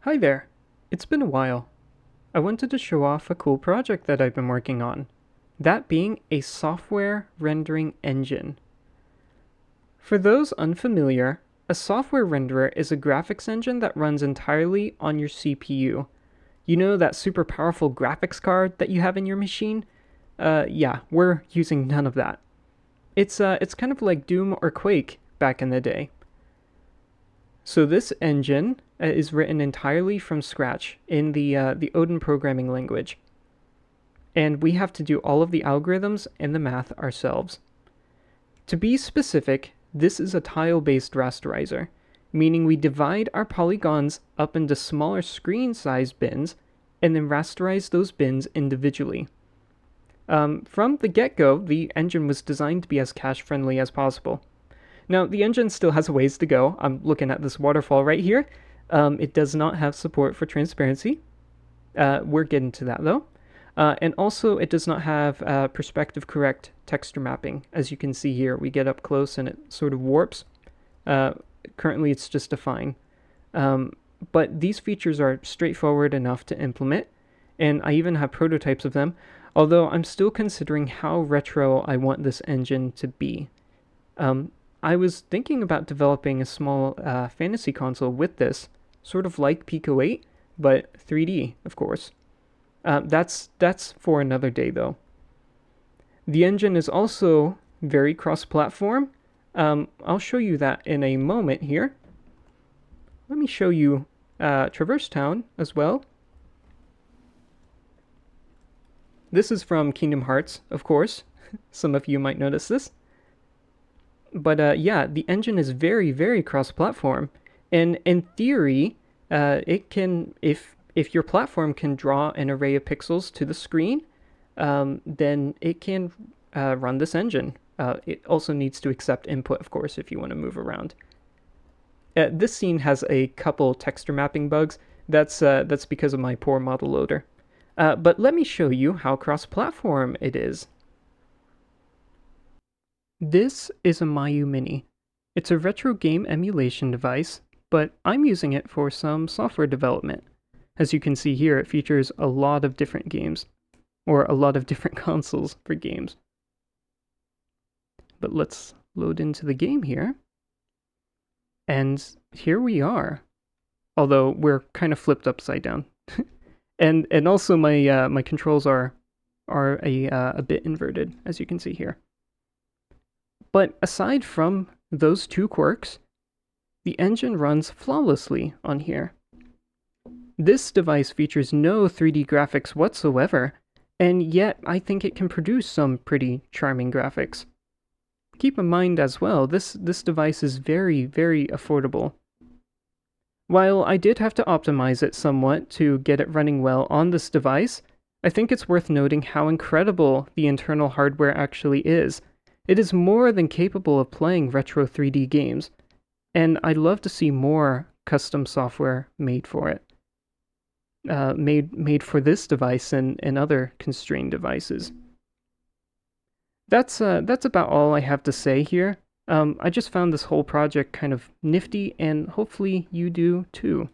Hi there. It's been a while. I wanted to show off a cool project that I've been working on, that being a software rendering engine. For those unfamiliar, a software renderer is a graphics engine that runs entirely on your CPU. You know that super powerful graphics card that you have in your machine? Yeah, we're using none of that. It's kind of like Doom or Quake back in the day. So this engine is written entirely from scratch in the Odin programming language, and we have to do all of the algorithms and the math ourselves. To be specific, this is a tile-based rasterizer, meaning we divide our polygons up into smaller screen-sized bins and then rasterize those bins individually. From the get-go, the engine was designed to be as cache-friendly as possible. Now, the engine still has a ways to go. I'm looking at this waterfall right here. It does not have support for transparency. We're getting to that though. And also, it does not have perspective correct texture mapping. As you can see here, we get up close and it sort of warps. Uh, Currently, it's just a fine. But these features are straightforward enough to implement, and I even have prototypes of them, although I'm still considering how retro I want this engine to be. Um, I was thinking about developing a small fantasy console with this, sort of like Pico 8, but 3D, of course. That's for another day, though. The engine is also very cross-platform. I'll show you that in a moment here. Let me show you Traverse Town as well. This is from Kingdom Hearts, of course. Some of you might notice this. But yeah, the engine is very, very cross-platform, and in theory, it can if your platform can draw an array of pixels to the screen, then it can run this engine. It also needs to accept input, of course, if you want to move around. This scene has a couple texture mapping bugs. That's because of my poor model loader. But let me show you how cross-platform it is. This is a Miyoo Mini. It's a retro game emulation device, but I'm using it for some software development. As you can see here, it features a lot of different games, or a lot of different consoles for games. But let's load into the game here. And here we are. Although we're kind of flipped upside down. and also my controls are a bit inverted, as you can see here. But aside from those two quirks, the engine runs flawlessly on here. This device features no 3D graphics whatsoever, and yet I think it can produce some pretty charming graphics. Keep in mind as well, this device is very, very affordable. While I did have to optimize it somewhat to get it running well on this device, I think it's worth noting how incredible the internal hardware actually is. It is more than capable of playing retro 3D games, and I'd love to see more custom software made for it. Made for this device and other constrained devices. That's about all I have to say here. I just found this whole project kind of nifty, and hopefully you do too.